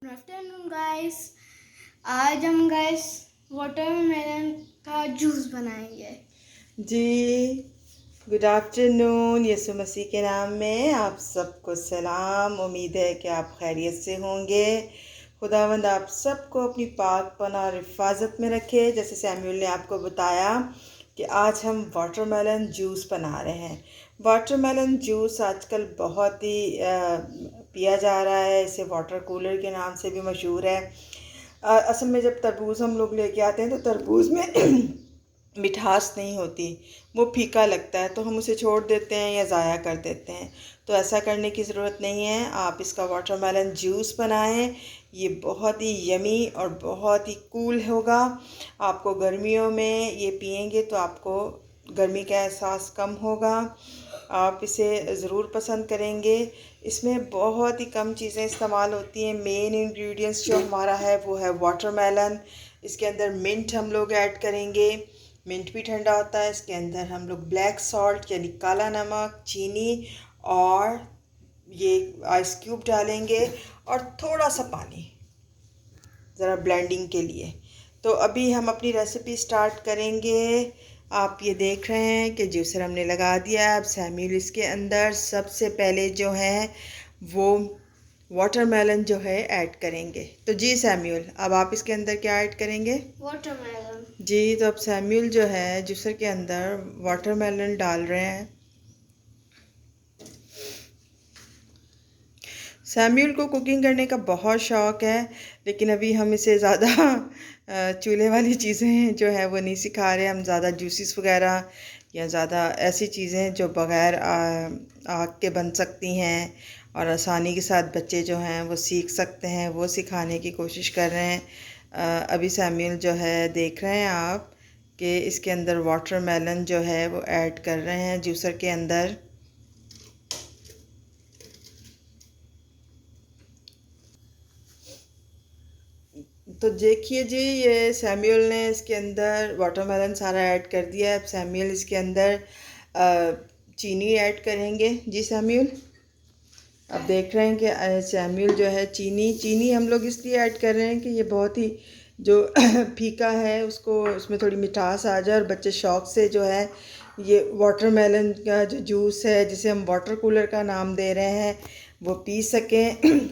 Good afternoon guys. आज हम guys watermelon का जूस बनाएंगे। जी गुड आफ्टरनून। यीशु मसीह के नाम में आप सबको सलाम। उम्मीद है कि आप खैरियत से होंगे। खुदावंद आप सबको अपनी पाक पनाह और हिफाजत में रखे। जैसे सैमुअल ने आपको बताया कि आज हम वाटरमेलन जूस बना रहे हैं। वाटरमेलन जूस आजकल बहुत ही पिया जा रहा है। इसे वाटर कूलर के नाम से भी मशहूर है। असल में जब तरबूज हम लोग लेके आते हैं तो तरबूज में मिठास नहीं होती, वो फीका लगता है, तो हम उसे छोड़ देते हैं या ज़ाया कर देते हैं। तो ऐसा करने की ज़रूरत नहीं है। आप इसका वाटरमेलन जूस बनाएं। ये बहुत ही यमी और बहुत ही कूल होगा। आपको गर्मियों में ये पियेंगे तो आपको गर्मी का एहसास कम होगा। आप इसे ज़रूर पसंद करेंगे। इसमें बहुत ही कम चीज़ें इस्तेमाल होती हैं। मेन इंग्रेडिएंट्स जो हमारा है वो है वाटरमेलन। इसके अंदर मिंट हम लोग ऐड करेंगे। मिंट भी ठंडा होता है। इसके अंदर हम लोग ब्लैक सॉल्ट यानी काला नमक, चीनी और ये आइस क्यूब डालेंगे और थोड़ा सा पानी ज़रा ब्लेंडिंग के लिए। तो अभी हम अपनी रेसिपी स्टार्ट करेंगे। आप ये देख रहे हैं कि जूसर हमने लगा दिया। अब सैमुअल इसके अंदर सबसे पहले जो है वो वाटरमेलन जो है ऐड करेंगे। तो जी सैमुअल, अब आप इसके अंदर क्या ऐड करेंगे? वाटरमेलन। जी, तो अब सैमुअल जो है जूसर के अंदर वाटरमेलन डाल रहे हैं। सैमुअल को कुकिंग करने का बहुत शौक़ है, लेकिन अभी हम इसे ज़्यादा चूल्हे वाली चीज़ें जो है वो नहीं सिखा रहे। हम ज़्यादा जूसेस वगैरह या ज़्यादा ऐसी चीज़ें जो बग़ैर आग के बन सकती हैं और आसानी के साथ बच्चे जो हैं वो सीख सकते हैं, वो सिखाने की कोशिश कर रहे हैं। अभी सैमुअल जो है देख रहे हैं आप कि इसके अंदर वाटरमेलन जो है वो ऐड कर रहे हैं जूसर के अंदर। तो देखिए जी, ये सैमुअल ने इसके अंदर वाटरमेलन सारा ऐड कर दिया है। अब सैमुअल इसके अंदर चीनी ऐड करेंगे। जी सैमुअल, अब देख रहे हैं कि सैमुअल जो है चीनी हम लोग इसलिए ऐड कर रहे हैं कि ये बहुत ही जो फीका है उसको उसमें थोड़ी मिठास आ जाए और बच्चे शौक़ से जो है ये वाटरमेलन का जो जूस है, जिसे हम वाटर कूलर का नाम दे रहे हैं, वो पी सकें।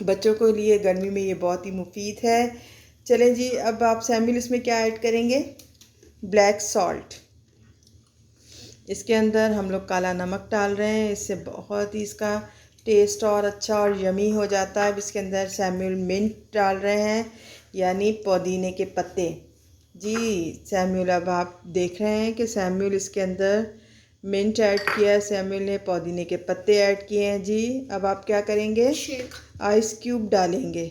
बच्चों के लिए गर्मी में ये बहुत ही मुफीद है। चलें जी, अब आप सैमुअल इसमें क्या ऐड करेंगे? Black salt. इसके अंदर हम लोग काला नमक डाल रहे हैं। इससे बहुत ही इसका टेस्ट और अच्छा और यमी हो जाता है। अब इसके अंदर सैमुअल मिंट डाल रहे हैं, यानी पुदीने के पत्ते। जी सैमुअल, अब आप देख रहे हैं कि सैमुअल इसके अंदर मिंट ऐड किया है, सैमुअल ने पुदीने के पत्ते ऐड किए हैं। जी, अब आप क्या करेंगे? आइस क्यूब डालेंगे।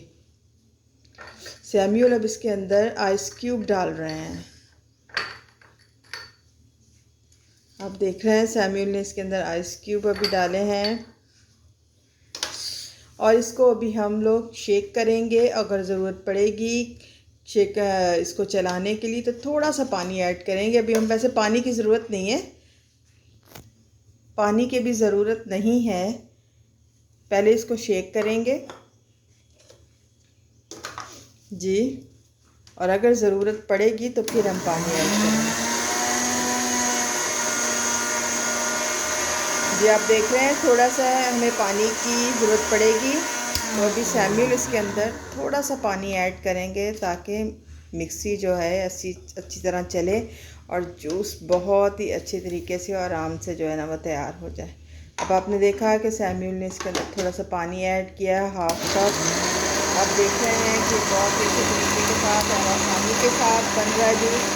सैमुअल अब इसके अंदर आइस क्यूब डाल रहे हैं। आप देख रहे हैं सैमुअल ने इसके अंदर आइस क्यूब अभी डाले हैं और इसको अभी हम लोग शेक करेंगे। अगर ज़रूरत पड़ेगी इसको चलाने के लिए तो थोड़ा सा पानी ऐड करेंगे। अभी हम वैसे पानी की ज़रूरत नहीं है, पानी की भी ज़रूरत नहीं है। पहले इसको शेक करेंगे जी, और अगर ज़रूरत पड़ेगी तो फिर हम पानी ऐड करेंगे। जी आप देख रहे हैं थोड़ा सा हमें पानी की ज़रूरत पड़ेगी, तो अभी सैमुअल इसके अंदर थोड़ा सा पानी ऐड करेंगे ताकि मिक्सी जो है अच्छी तरह चले और जूस बहुत ही अच्छे तरीके से और आराम से जो है ना वो तैयार हो जाए। अब आपने देखा है कि सैमुअल ने इसके अंदर थोड़ा सा पानी ऐड किया है, हाफ कप। आप देख रहे हैं कि बहुत ही अच्छे तरीके के साथ और आसानी के साथ बन रहा है जूस।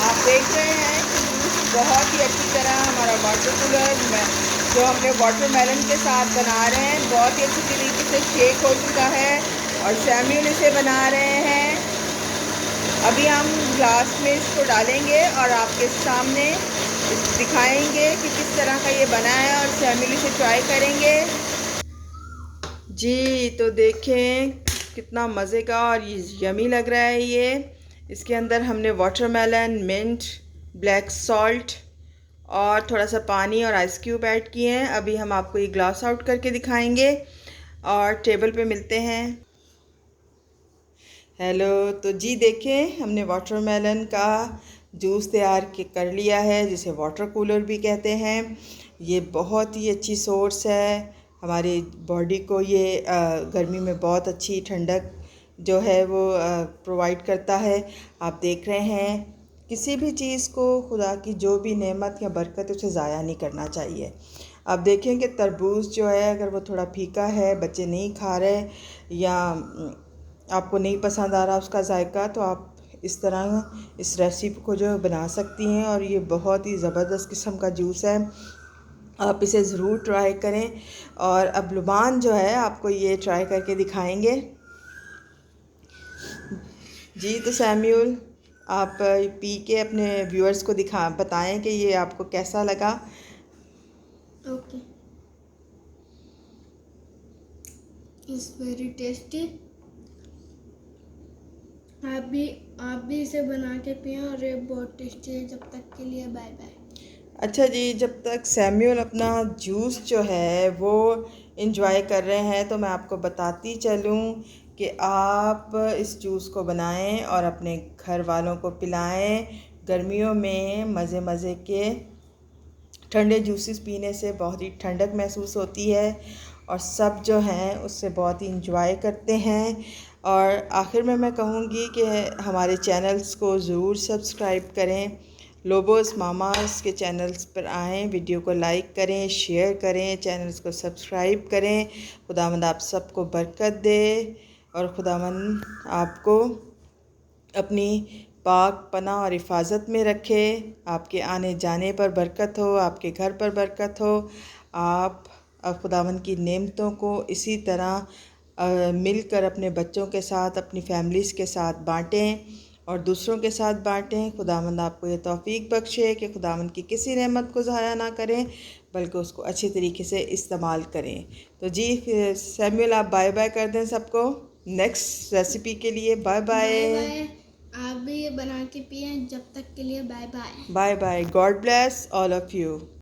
आप देख रहे हैं कि जूस बहुत ही अच्छी तरह हमारा वाटर कूलर में जो हमने वाटरमेलन के साथ बना रहे हैं बहुत ही अच्छी तरीके से शेक हो चुका है और सैमुअल इसे बना रहे हैं। अभी हम ग्लास में इसको डालेंगे और आपके सामने दिखाएंगे कि किस तरह का ये बना है और सैमुअल इसे ट्राई करेंगे। जी तो देखें कितना मज़े का और ये यमी लग रहा है ये। इसके अंदर हमने वाटरमेलन, मिंट, ब्लैक सॉल्ट और थोड़ा सा पानी और आइस क्यूब ऐड किए हैं। अभी हम आपको ये ग्लास आउट करके दिखाएंगे और टेबल पे मिलते हैं। हेलो, तो जी देखें, हमने वाटरमेलन का जूस तैयार कर लिया है, जिसे वाटर कूलर भी कहते हैं। ये बहुत ही अच्छी सोर्स है हमारी बॉडी को। ये गर्मी में बहुत अच्छी ठंडक जो है वो प्रोवाइड करता है। आप देख रहे हैं, किसी भी चीज़ को, खुदा की जो भी नेमत या बरकत, उसे ज़ाया नहीं करना चाहिए। आप देखें कि तरबूज जो है, अगर वो थोड़ा फीका है, बच्चे नहीं खा रहे या आपको नहीं पसंद आ रहा उसका जायका, तो आप इस तरह इस रेसिपी को जो बना सकती हैं। और ये बहुत ही ज़बरदस्त किस्म का जूस है, आप इसे ज़रूर ट्राई करें। और अब लुबान जो है आपको ये ट्राई करके दिखाएंगे। जी, तो सैम्यूल, आप पी के अपने व्यूअर्स को बताएं कि ये आपको कैसा लगा। Okay, it's very tasty. आप भी इसे बना के पिए और ये बहुत टेस्टी है। जब तक के लिए बाय बाय। अच्छा जी, जब तक सैम्यूल अपना जूस जो है वो इंजॉय कर रहे हैं, तो मैं आपको बताती चलूँ कि आप इस जूस को बनाएं और अपने घर वालों को पिलाएं। गर्मियों में मज़े मज़े के ठंडे जूसेस पीने से बहुत ही ठंडक महसूस होती है और सब जो हैं उससे बहुत ही इंजॉय करते हैं। और आखिर में मैं कहूँगी कि हमारे चैनल्स को ज़रूर सब्सक्राइब करें। लोबोस मामास के चैनल्स पर आएँ, वीडियो को लाइक करें, शेयर करें, चैनल्स को सब्सक्राइब करें। खुदावंद आप सबको बरकत दे और खुदावंद आपको अपनी पाक पनाह और हिफाजत में रखे। आपके आने जाने पर बरकत हो, आपके घर पर बरकत हो। आप खुदावंद की नेमतों को इसी तरह मिलकर अपने बच्चों के साथ, अपनी फैमिलीज़ के साथ बांटें और दूसरों के साथ बांटें। खुदावंद आपको ये तौफीक बख्शे कि खुदावंद की किसी नेमत को ज़ाया ना करें, बल्कि उसको अच्छी तरीके से इस्तेमाल करें। तो जी, सैम्यूल, आप बाय बाय कर दें सबको नेक्स्ट रेसिपी के लिए। Bye bye bye. बाय। आप भी ये बना के पिए। जब तक के लिए bye bye. Bye bye. God bless all of you.